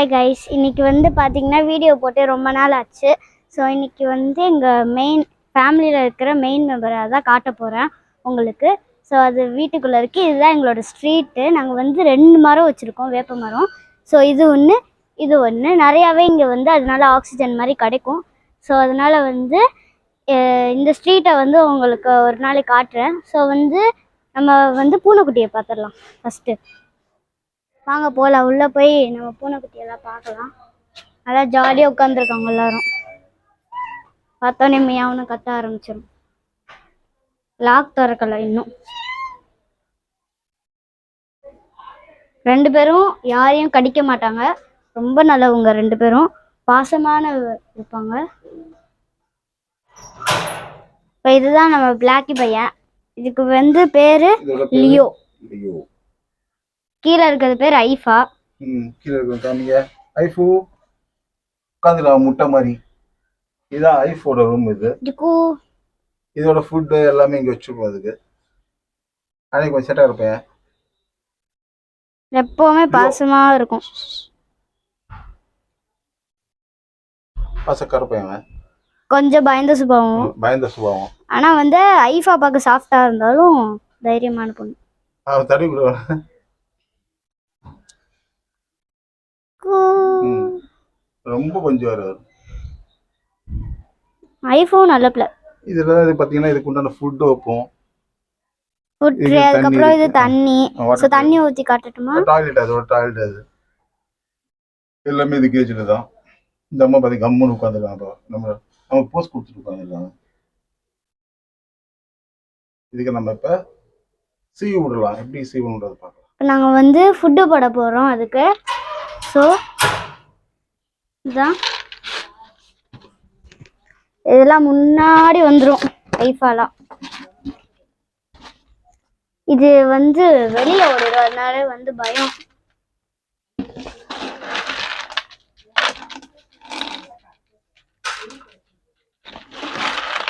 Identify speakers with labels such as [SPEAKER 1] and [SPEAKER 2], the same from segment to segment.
[SPEAKER 1] Hi guys, இன்னைக்கு வந்து பார்த்தீங்கன்னா வீடியோ போட்டு ரொம்ப நாள் ஆச்சு. ஸோ இன்னைக்கு வந்து எங்கள் ஃபேமிலியில் இருக்கிற மெயின் மெம்பரை தான் காட்ட போகிறேன் உங்களுக்கு. ஸோ அது வீட்டுக்குள்ளே இருக்குது. இதுதான் எங்களோட ஸ்ட்ரீட்டு. நாங்கள் வந்து 2 மரம் வச்சுருக்கோம், வேப்ப மரம். ஸோ இது ஒன்று, இது ஒன்று. நிறையாவே இங்கே வந்து அதனால ஆக்சிஜன் மாதிரி கிடைக்கும். ஸோ அதனால் வந்து இந்த ஸ்ட்ரீட்டை வந்து உங்களுக்கு ஒரு நாளைக்கு காட்டுறேன். ஸோ வந்து நம்ம வந்து பூனைக்குட்டியை பார்த்துடலாம் ஃபஸ்ட்டு. வாங்க போகலாம், உள்ளே போய் நம்ம பூனைக்குட்டியெல்லாம் பார்க்கலாம். நல்லா ஜாலியாக உட்காந்துருக்காங்க எல்லாரும். பார்த்தோன்னே மியாவுன்னு கத்த ஆரம்பிச்சிடும். லாக் திறக்கலை இன்னும். 2 பேரும் யாரையும் கடிக்க மாட்டாங்க, ரொம்ப நல்லவங்க. 2 பேரும் பாசமான இருப்பாங்க. இப்போ இதுதான் நம்ம பிளாக்கி பையன். இதுக்கு வந்து பேர் லியோ. கீழே இருக்கிறது பேர் ஐஃபா.
[SPEAKER 2] கீழே இருக்கிற ஐஃபு உட்காந்துடா முட்டை மாதிரி. இதுதான் ஐஃபோட ரூம். இதோட ஃபுட்டு எல்லாமே இங்கே வச்சுருக்கோம். அதுக்கு அன்னைக்கு கொஞ்சம் செட்டாக இருப்பேன்.
[SPEAKER 1] எப்பவுமே பாசமாக இருக்கும்.
[SPEAKER 2] பாசக்கார பையன்,
[SPEAKER 1] கொஞ்சம் பயந்த சுபாவம். ஆனால் வந்து ஐஃபா பார்க்க சாஃப்டாக இருந்தாலும் தைரியமான பொண்ணு.
[SPEAKER 2] அவன் தடி விடுவான். ரொம்ப கொஞ்சம் வருவார்.
[SPEAKER 1] ஐஃபோன் நல்ல பிள்ளை.
[SPEAKER 2] இதுல பாத்தீங்கன்னா இதுக்கு உண்டான ஃபுட் வைப்போம்.
[SPEAKER 1] ஃபுட் ட்ரே, அதுக்கப்புறம் இது தண்ணி. சோ தண்ணி ஊத்தி காட்டட்டுமா?
[SPEAKER 2] டாய்லெட், அதோட டாய்லெட் அது. எல்லாமே இது கேஜ்ல தான். இந்த அம்மா பாத்தீங்க கம்முன்னு உட்கார்ந்துருக்காங்க. நம்ம போஸ்ட் கொடுத்துட்டு உட்கார்ந்துருக்காங்க. இதுக்கு நம்ம இப்ப சீவி விடலாம். எப்படி சீவி விடுறது பார்க்கலாம்.
[SPEAKER 1] நாங்க வந்து ஃபுட் போட போறோம் அதுக்கு. சோ இதான் இதெல்லாம் முன்னாடி வந்துடும் ஐஃபாலாம். இது வந்து வெளியில ஓடிடும், அதனால வந்து பயம்.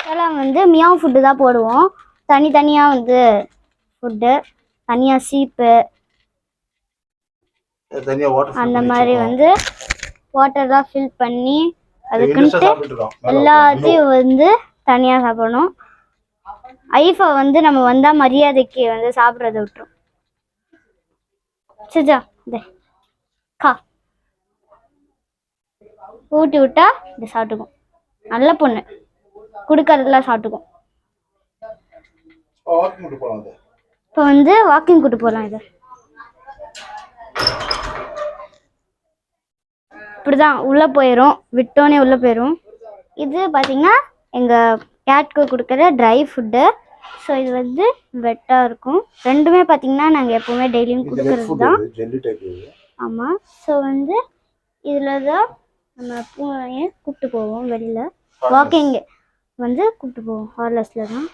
[SPEAKER 1] இதெல்லாம் வந்து மியாவ் ஃபுட்டு தான் போடுவோம். தனித்தனியா வந்து ஃபுட்டு, தனியா சீப்பு, அந்த மாதிரி வந்து வாட்டர்லாம் ஃபில் பண்ணி அதுக்குன்ட்டு எல்லாத்தையும் வந்து தனியாக சாப்பிடணும். ஐஃபா வந்து நம்ம வந்தால் மரியாதைக்கு வந்து சாப்பிட்றத விட்டுரும். சிஜா கா ஊட்டி விட்டா இதை சாப்பிட்டுக்கும். நல்ல பொண்ணு, கொடுக்கறதுலாம் சாப்பிட்டுக்கும். இப்போ வந்து வாக்கிங் கூட்டு போகலாம். இதை இப்படிதான் உள்ளே போயிடும், விட்டோன்னே உள்ளே போயிடும். இது பார்த்தீங்கன்னா எங்கள் கேட்க்கு கொடுக்குற ட்ரை ஃபுட்டு. ஸோ இது வந்து வெட்டாக இருக்கும். ரெண்டுமே பார்த்தீங்கன்னா நாங்கள் எப்போவுமே டெய்லியும் கொடுக்குறது தான். ஆமாம். ஸோ வந்து இதில் தான் நம்ம பூனையை கூப்பிட்டு போவோம் வெளியில். வாக்கிங் வந்து கூப்பிட்டு போவோம் ஹார்லெஸில் தான்.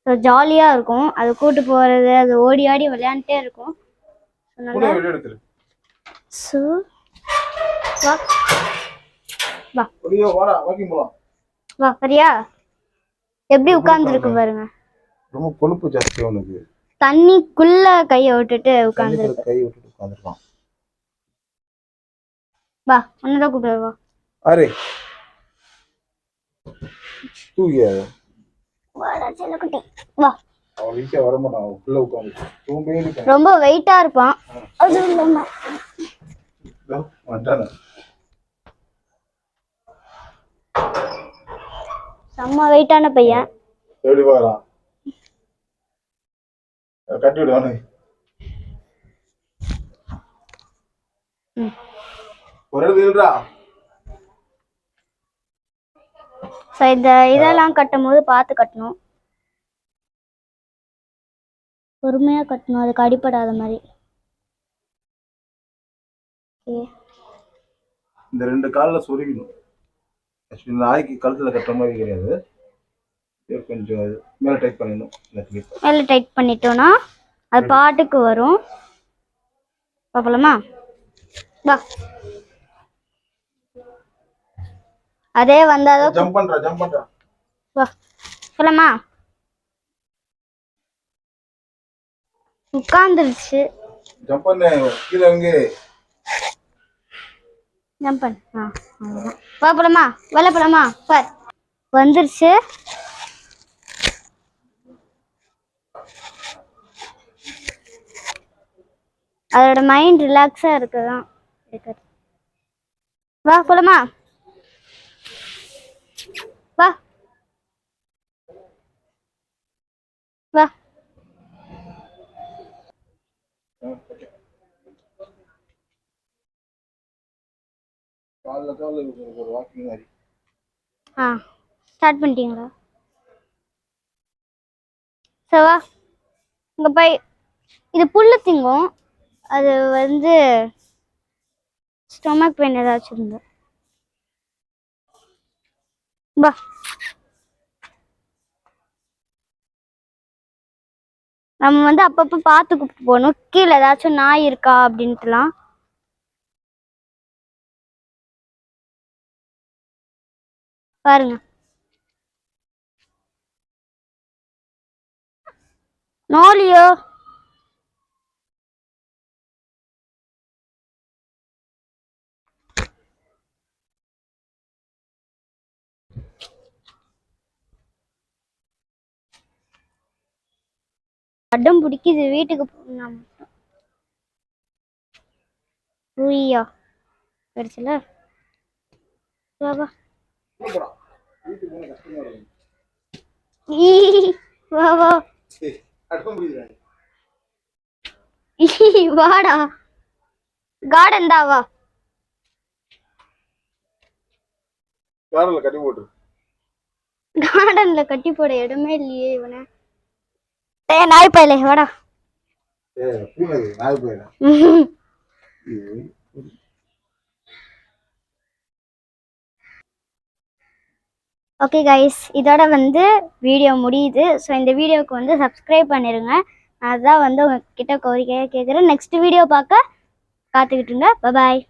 [SPEAKER 1] ஸோ ஜாலியாக இருக்கும் அது கூப்பிட்டு போகிறது. அது ஓடி ஆடி விளையாண்டுட்டே இருக்கும். ஸோ வா வா வரியா? எப்படி உட்கார்ந்துருக்கு பாருங்க.
[SPEAKER 2] ரொம்ப கொழுப்பு ஜாஸ்தி அவனுக்கு.
[SPEAKER 1] தண்ணிக்குள்ள கையை விட்டுட்டு உட்கார்ந்துருக்கு.
[SPEAKER 2] கை விட்டுட்டு உட்கார்ந்துருக்கான்.
[SPEAKER 1] வா உன்னதான் கூப்பிடு. வா
[SPEAKER 2] அரே தூயா
[SPEAKER 1] வாடா செல்லக்குட்டி வா.
[SPEAKER 2] அவன் வீட்டுல வர மாட்டான், உள்ள உட்கார்ந்து தூங்கவே இருக்கான்.
[SPEAKER 1] ரொம்ப வெயிட்டா இருப்பான். அது இல்லம்மா
[SPEAKER 2] வந்தானே
[SPEAKER 1] செம்ம வெயிட்டான பையன்.
[SPEAKER 2] எப்படி வரான்? கட்டி விடுவானு. ஒரு இடத்துல
[SPEAKER 1] இதெல்லாம் கட்டும் போது பார்த்து கட்டணும், பொறுமையா கட்டணும், அதுக்கு அடிப்படாத மாதிரி.
[SPEAKER 2] இந்த 2 காலில் சொருகிடும். நாய்க்கு கழுத்துல கட்டுற மாதிரி கிடையாது. கொஞ்சம் மேலே டைட் பண்ணிடணும்.
[SPEAKER 1] மேலே டைட் பண்ணிட்டோம்னா அது பாட்டுக்கு வரும். பார்க்கலாமா? வா. அதே வந்தாதான்
[SPEAKER 2] ஜம்ப் பண்றா.
[SPEAKER 1] வா சொல்லமா. உட்கார்ந்துருச்சு.
[SPEAKER 2] ஜம்ப் பண்ணு, கீழே இறங்கு.
[SPEAKER 1] ஜம்ப் பண்ணு. அவ்வளோதான். வா போலாமா? வெளில போலாமா? பார் வந்துருச்சு. அதோட மைண்ட் ரிலாக்ஸாக இருக்குதான் இருக்குது. வா போலாமா? வா வா.
[SPEAKER 2] ஒரு வாக்கிங் மாதிரி.
[SPEAKER 1] ஸ்டார்ட் பண்ணிட்டீங்களா? சவா இங்கே போய் இது புல்லு திங்கும். அது வந்து ஸ்டொமக் பெயின் ஏதாச்சும் இருந்து. வா நம்ம வந்து அப்பப்போ பார்த்து கூப்பிட்டு போகணும். கீழே ஏதாச்சும் நாய் இருக்கா அப்படின்ட்டுலாம். பாருங்க நோலியோ. அடம் பிடிக்குது வீட்டுக்கு போகணும். ஊய்யா கிடைச்சல. வா வா வா வா. வாடா கார்டன் தான். வா கார்டன்ல கட்டி போட இடமே இல்லையே இவனை. நாய் பையலே வாடா. ஓகே கைஸ், இதோட வந்து வீடியோ முடியுது. ஸோ இந்த வீடியோவுக்கு வந்து சப்ஸ்கிரைப் பண்ணிடுங்க. அதுதான் வந்து உங்ககிட்ட கோரிக்கையாக கேட்குறேன். நெக்ஸ்ட் வீடியோ பார்க்க காத்துக்கிட்டுருங்க. பாய்.